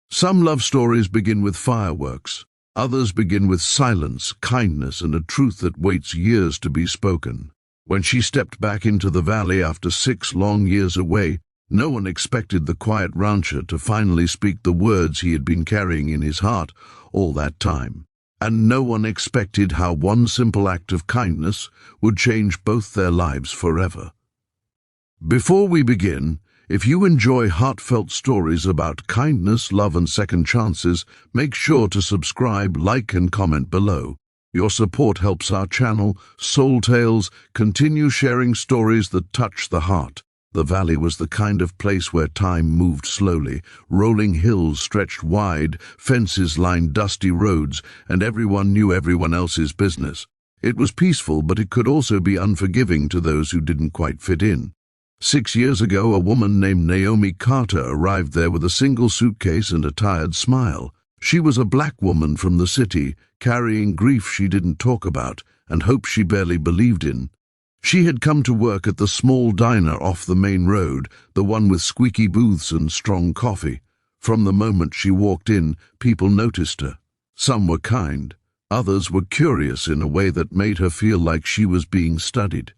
Some love stories begin with fireworks. Others begin with silence, kindness, and a truth that waits years to be spoken. When she stepped back into the valley after 6 long years away, no one expected the quiet rancher to finally speak the words he had been carrying in his heart all that time. And no one expected how one simple act of kindness would change both their lives forever. Before we begin, if you enjoy heartfelt stories about kindness, love, and second chances, make sure to subscribe, like, and comment below. Your support helps our channel, Soul Tales, continue sharing stories that touch the heart. The valley was the kind of place where time moved slowly. Rolling hills stretched wide, fences lined dusty roads, and everyone knew everyone else's business. It was peaceful, but it could also be unforgiving to those who didn't quite fit in. 6 years ago, a woman named Naomi Carter arrived there with a single suitcase and a tired smile. She was a black woman from the city, carrying grief she didn't talk about and hope she barely believed in. She had come to work at the small diner off the main road, the one with squeaky booths and strong coffee. From the moment she walked in, people noticed her. Some were kind, others were curious in a way that made her feel like she was being studied.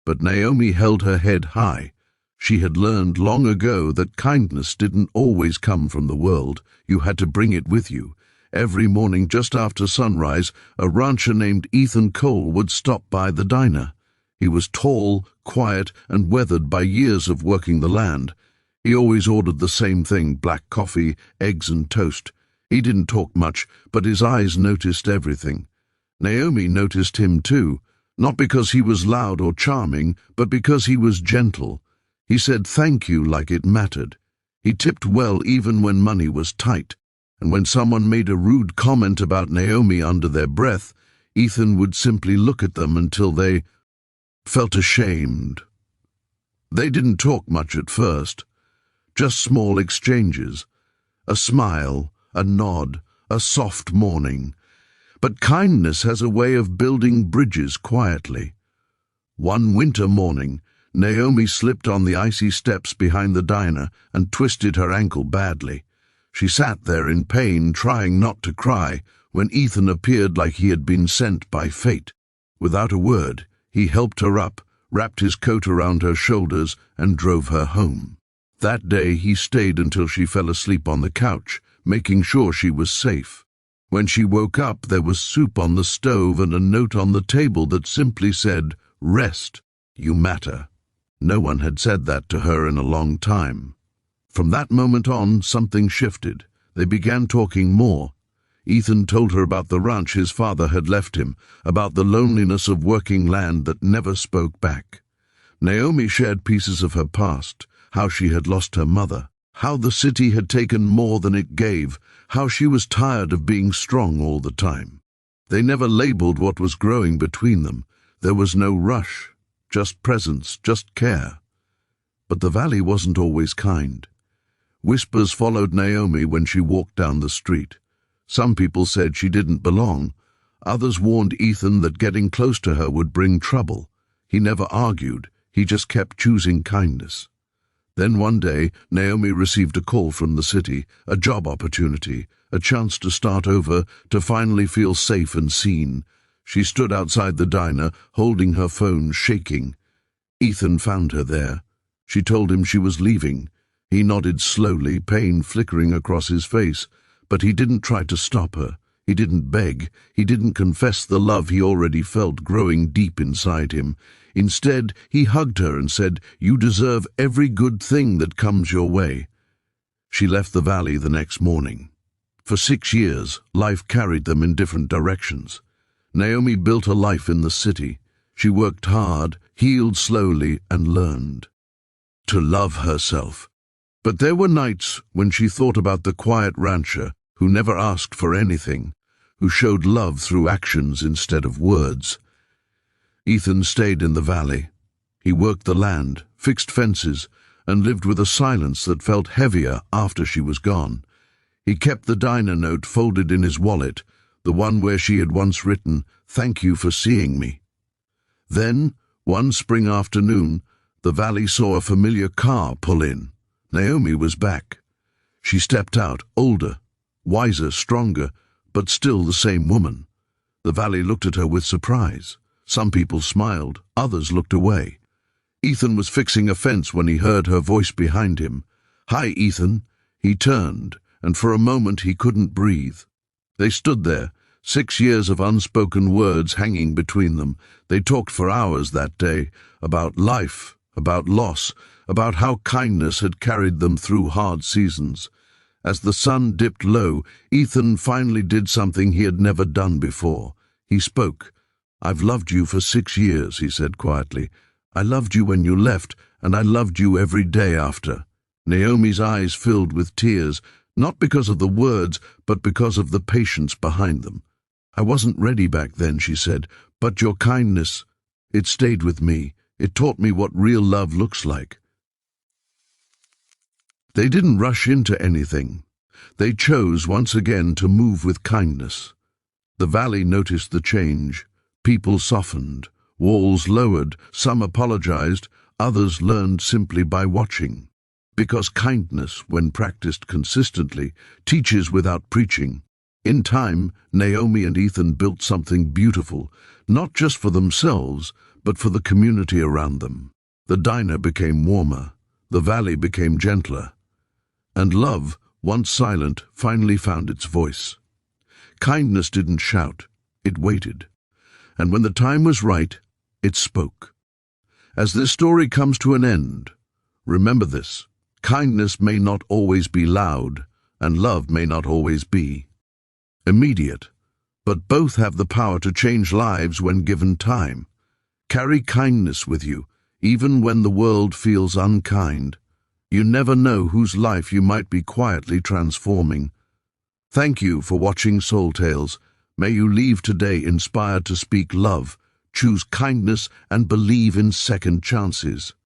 But Naomi held her head high. She had learned long ago that kindness didn't always come from the world. You had to bring it with you. Every morning just after sunrise, a rancher named Ethan Cole would stop by the diner. He was tall, quiet, and weathered by years of working the land. He always ordered the same thing: black coffee, eggs, and toast. He didn't talk much, but his eyes noticed everything. Naomi noticed him too. Not because he was loud or charming, but because he was gentle. He said thank you like it mattered. He tipped well even when money was tight. And when someone made a rude comment about Naomi under their breath, Ethan would simply look at them until they felt ashamed. They didn't talk much at first, just small exchanges. A smile, a nod, a soft morning. But kindness has a way of building bridges quietly. One winter morning, Naomi slipped on the icy steps behind the diner and twisted her ankle badly. She sat there in pain, trying not to cry, when Ethan appeared like he had been sent by fate. Without a word, he helped her up, wrapped his coat around her shoulders, and drove her home. That day he stayed until she fell asleep on the couch, making sure she was safe. When she woke up, there was soup on the stove and a note on the table that simply said, "Rest, you matter." No one had said that to her in a long time. From that moment on, something shifted. They began talking more. Ethan told her about the ranch his father had left him, about the loneliness of working land that never spoke back. Naomi shared pieces of her past, how she had lost her mother, how the city had taken more than it gave, how she was tired of being strong all the time. They never labeled what was growing between them. There was no rush, just presence, just care. But the valley wasn't always kind. Whispers followed Naomi when she walked down the street. Some people said she didn't belong. Others warned Ethan that getting close to her would bring trouble. He never argued. He just kept choosing kindness. Then one day, Naomi received a call from the city, a job opportunity, a chance to start over, to finally feel safe and seen. She stood outside the diner, holding her phone, shaking. Ethan found her there. She told him she was leaving. He nodded slowly, pain flickering across his face, but he didn't try to stop her. He didn't beg. He didn't confess the love he already felt growing deep inside him. Instead, he hugged her and said, "You deserve every good thing that comes your way." She left the valley the next morning. For 6 years, life carried them in different directions. Naomi built a life in the city. She worked hard, healed slowly, and learned to love herself. But there were nights when she thought about the quiet rancher who never asked for anything, who showed love through actions instead of words. Ethan stayed in the valley. He worked the land, fixed fences, and lived with a silence that felt heavier after she was gone. He kept the diner note folded in his wallet, the one where she had once written, "Thank you for seeing me." Then, one spring afternoon, the valley saw a familiar car pull in. Naomi was back. She stepped out, older, wiser, stronger, but still the same woman. The valley looked at her with surprise. Some people smiled, others looked away. Ethan was fixing a fence when he heard her voice behind him. "Hi, Ethan." He turned, and for a moment he couldn't breathe. They stood there, 6 years of unspoken words hanging between them. They talked for hours that day, about life, about loss, about how kindness had carried them through hard seasons. As the sun dipped low, Ethan finally did something he had never done before. He spoke. "I've loved you for 6 years," he said quietly. "I loved you when you left, and I loved you every day after." Naomi's eyes filled with tears, not because of the words, but because of the patience behind them. "I wasn't ready back then," she said, "but your kindness, it stayed with me. It taught me what real love looks like." They didn't rush into anything. They chose once again to move with kindness. The valley noticed the change. People softened, walls lowered, some apologized, others learned simply by watching. Because kindness, when practiced consistently, teaches without preaching. In time, Naomi and Ethan built something beautiful, not just for themselves, but for the community around them. The diner became warmer. The valley became gentler. And love, once silent, finally found its voice. Kindness didn't shout, it waited. And when the time was right, it spoke. As this story comes to an end, remember this: kindness may not always be loud, and love may not always be immediate, but both have the power to change lives when given time. Carry kindness with you, even when the world feels unkind. You never know whose life you might be quietly transforming. Thank you for watching Soul Tales. May you leave today inspired to speak love, choose kindness, and believe in second chances.